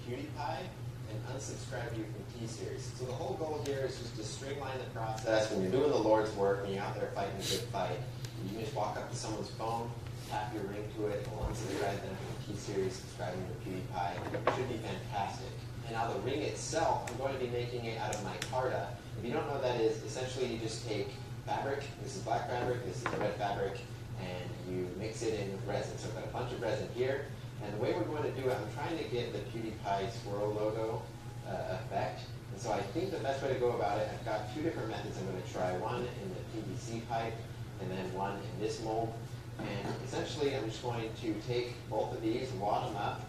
PewDiePie and unsubscribe you from T-Series. So the whole goal here is just to streamline the process. When you're doing the Lord's work, when you're out there fighting a good fight, you can just walk up to someone's phone, tap your ring to it, and unsubscribe them from T-Series, subscribing to PewDiePie. It should be fantastic. And now the ring itself, I'm going to be making it out of micarta. If you don't know what that is, essentially you just take fabric, this is black fabric, this is red fabric, and you mix it in with resin. So I've got a bunch of resin here. And the way we're going to do it, I'm trying to get the PewDiePie swirl logo effect. And so I think the best way to go about it, I've got two different methods I'm going to try. One in the PVC pipe, and then one in this mold. And essentially, I'm just going to take both of these, wad them up.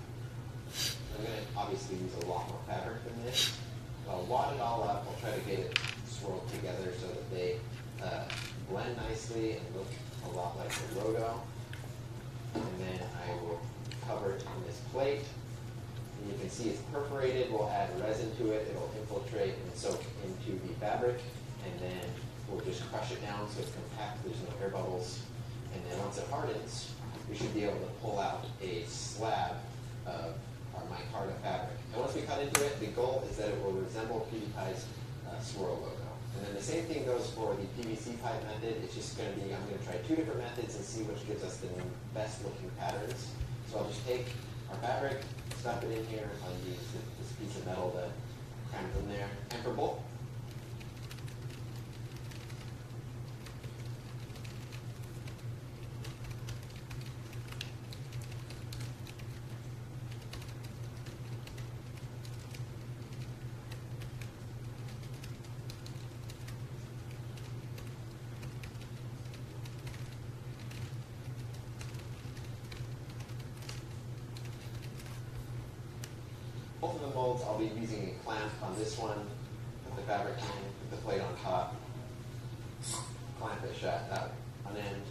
I'm going to obviously use a lot more fabric than this. So I'll wad it all up. I'll try to get it swirled together so that they blend nicely and look a lot like the logo. And then I will cover it on this plate. And you can see it's perforated. We'll add resin to it. It'll infiltrate and soak into the fabric. And then we'll just crush it down so it's compact. There's no air bubbles. And then once it hardens, we should be able to pull out a slab of our micarta fabric. And once we cut into it, the goal is that it will resemble PewDiePie's swirl logo. And then the same thing goes for the PVC pipe method. It's just going to be, I'm going to try two different methods and see which gives us the best looking patterns. So I'll just take our fabric, stuff it in here. I'll use this piece of metal to cram it in there. And for both, both of the molds, I'll be using a clamp on this one, put the fabric in, put the plate on top, clamp it shut up on end.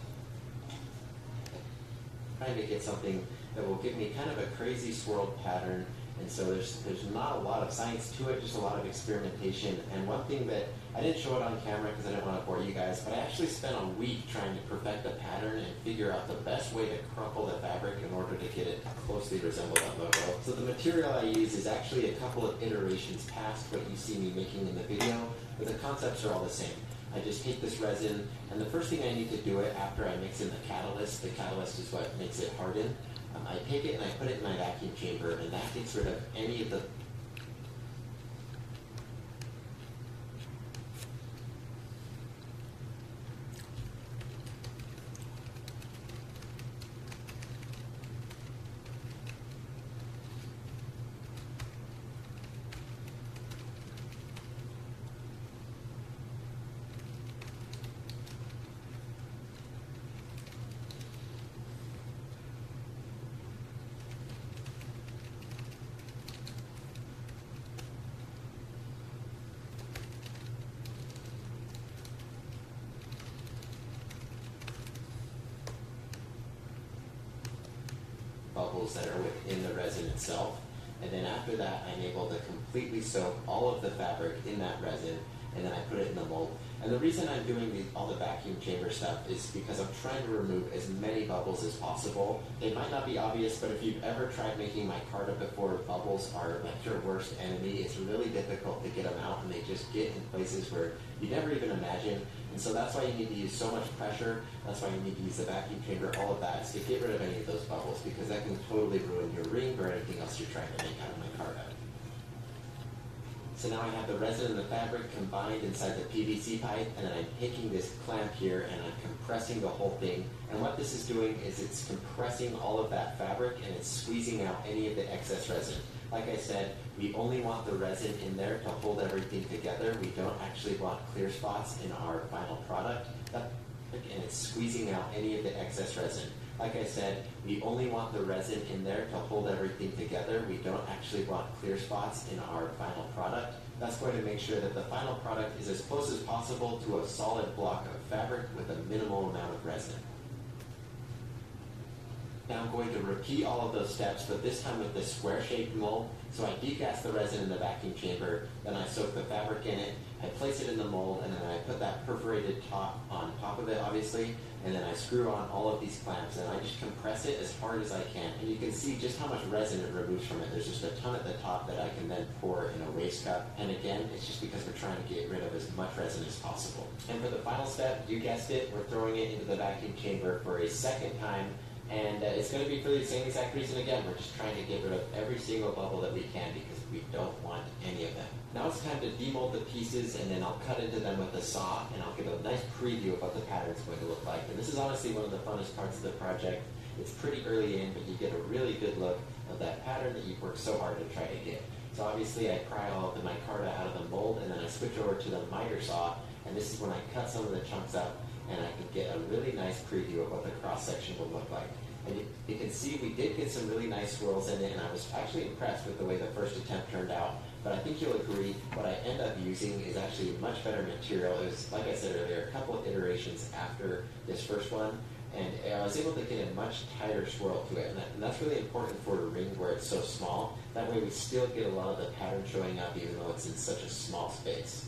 Trying to get something that will give me kind of a crazy swirled pattern, and so there's not a lot of science to it, just a lot of experimentation. And one thing that I didn't show it on camera because I didn't want to bore you guys, but I actually spent a week trying to perfect the pattern and figure out the best way to crumple the fabric in order to get it closely resemble that logo. So the material I use is actually a couple of iterations past what you see me making in the video, but the concepts are all the same. I just take this resin, and the first thing I need to do it after I mix in the catalyst is what makes it harden. I take it and I put it in my vacuum chamber, and that gets rid of any of the bubbles that are within the resin itself. And then after that, I'm able to completely soak all of the fabric in that resin, and then I put it in the mold. And the reason I'm doing all the vacuum chamber stuff is because I'm trying to remove as many bubbles as possible. It might not be obvious, but if you've ever tried making micarta before, bubbles are like your worst enemy. It's really difficult to get them out, and they just get in places where you never even imagine. And so that's why you need to use so much pressure. That's why you need to use the vacuum chamber, all of that, is to get rid of any of those bubbles, because that can totally ruin your ring or anything else you're trying to make out of micarta. So now I have the resin and the fabric combined inside the PVC pipe, and then I'm taking this clamp here and I'm compressing the whole thing. And what this is doing is it's compressing all of that fabric and it's squeezing out any of the excess resin. Like I said, we only want the resin in there to hold everything together. We don't actually want clear spots in our final product. And it's squeezing out any of the excess resin. Like I said, we only want the resin in there to hold everything together. We don't actually want clear spots in our final product. That's going to make sure that the final product is as close as possible to a solid block of fabric with a minimal amount of resin. Now I'm going to repeat all of those steps, but this time with this square-shaped mold. So I degas the resin in the vacuum chamber, then I soak the fabric in it, I place it in the mold, and then I put that perforated top on top of it, obviously, and then I screw on all of these clamps, and I just compress it as hard as I can. And you can see just how much resin it removes from it. There's just a ton at the top that I can then pour in a waste cup. And again, it's just because we're trying to get rid of as much resin as possible. And for the final step, you guessed it, we're throwing it into the vacuum chamber for a second time. And it's going to be for the same exact reason again. We're just trying to get rid of every single bubble that we can because we don't want any of them. Now it's time to demold the pieces, and then I'll cut into them with a saw, and I'll give a nice preview of what the pattern is going to look like. And this is honestly one of the funnest parts of the project. It's pretty early in, but you get a really good look of that pattern that you've worked so hard to try to get. So obviously I pry all of the micarta out of the mold, and then I switch over to the miter saw, and this is when I cut some of the chunks out, and I can get a really nice preview of what the cross-section will look like. And you can see we did get some really nice swirls in it, and I was actually impressed with the way the first attempt turned out. But I think you'll agree, what I end up using is actually much better material. It was, like I said earlier, a couple of iterations after this first one, and I was able to get a much tighter swirl to it. And that's really important for a ring where it's so small. That way we still get a lot of the pattern showing up even though it's in such a small space.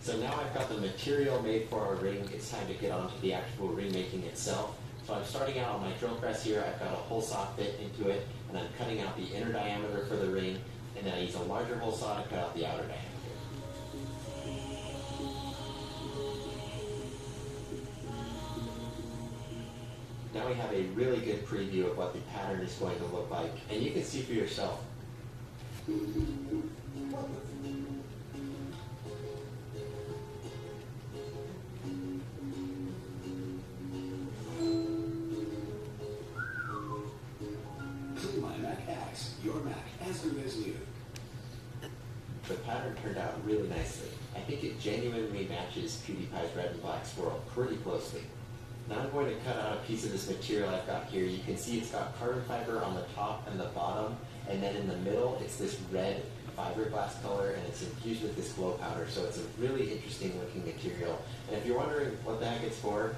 So now I've got the material made for our ring. It's time to get on to the actual ring making itself. So I'm starting out on my drill press here. I've got a hole saw fit into it, and I'm cutting out the inner diameter for the ring, and then I use a larger hole saw to cut out the outer diameter. Now we have a really good preview of what the pattern is going to look like, and you can see for yourself. Your Mac, as good as new. The pattern turned out really nicely. I think it genuinely matches PewDiePie's red and black swirl pretty closely. Now I'm going to cut out a piece of this material I've got here. You can see it's got carbon fiber on the top and the bottom, and then in the middle it's this red fiberglass color, and it's infused with this glow powder, so it's a really interesting looking material. And if you're wondering what the heck it's for,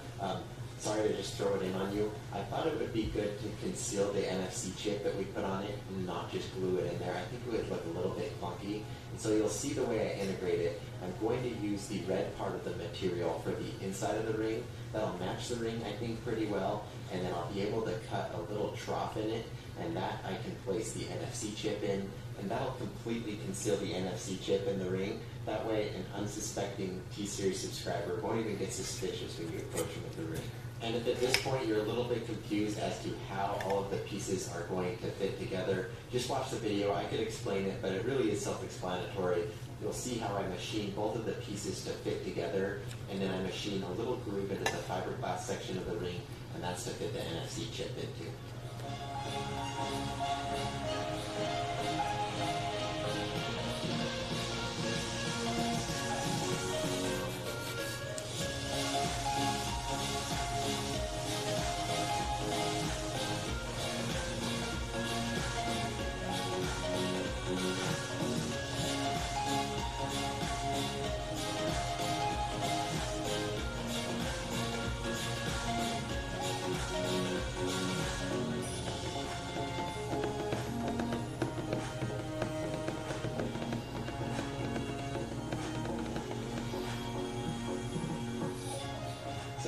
sorry to just throw it in on you. I thought it would be good to conceal the NFC chip that we put on it and not just glue it in there. I think it would look a little bit clunky. And so you'll see the way I integrate it. I'm going to use the red part of the material for the inside of the ring. That'll match the ring, I think, pretty well. And then I'll be able to cut a little trough in it, and that I can place the NFC chip in. And that'll completely conceal the NFC chip in the ring. That way, an unsuspecting T-Series subscriber won't even get suspicious when you approach them with the ring. And if at this point you're a little bit confused as to how all of the pieces are going to fit together, just watch the video. I could explain it, but it really is self-explanatory. You'll see how I machine both of the pieces to fit together, and then I machine a little groove into the fiberglass section of the ring, and that's to fit the NFC chip into.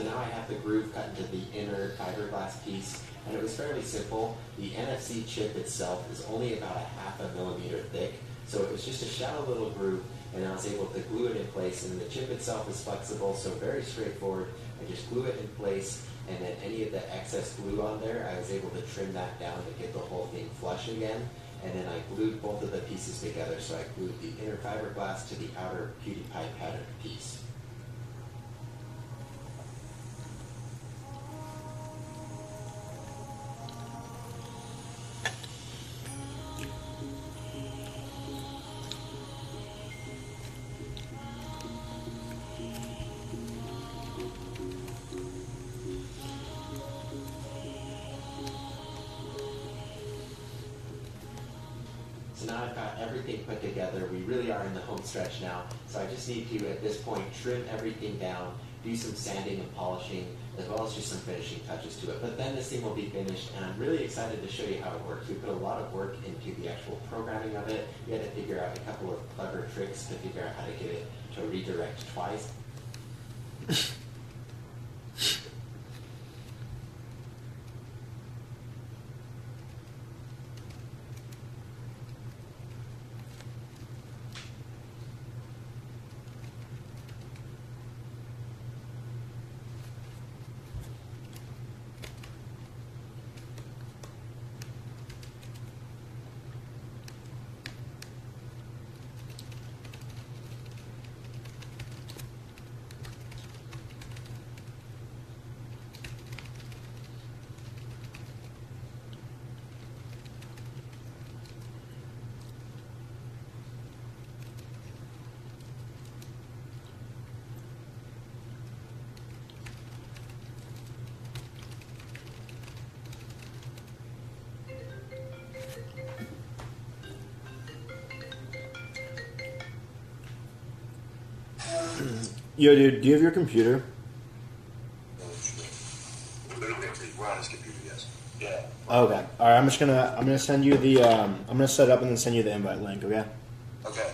So now I have the groove cut into the inner fiberglass piece, and it was fairly simple. The NFC chip itself is only about a 0.5 millimeter thick, so it was just a shallow little groove, and I was able to glue it in place. And the chip itself is flexible, so very straightforward. I just glue it in place, and then any of the excess glue on there, I was able to trim that down to get the whole thing flush again. And then I glued both of the pieces together, so I glued the inner fiberglass to the outer PewDiePie pattern piece. So now I've got everything put together. We really are in the home stretch now. So I just need to, at this point, trim everything down, do some sanding and polishing, as well as just some finishing touches to it. But then this thing will be finished, and I'm really excited to show you how it works. We put a lot of work into the actual programming of it. We had to figure out a couple of clever tricks to figure out how to get it to redirect twice. Yo, dude, do you have your computer? We're on his computer, yes. Yeah. Okay. All right. I'm gonna send you the I'm gonna set it up and then send you the invite link. Okay. Okay.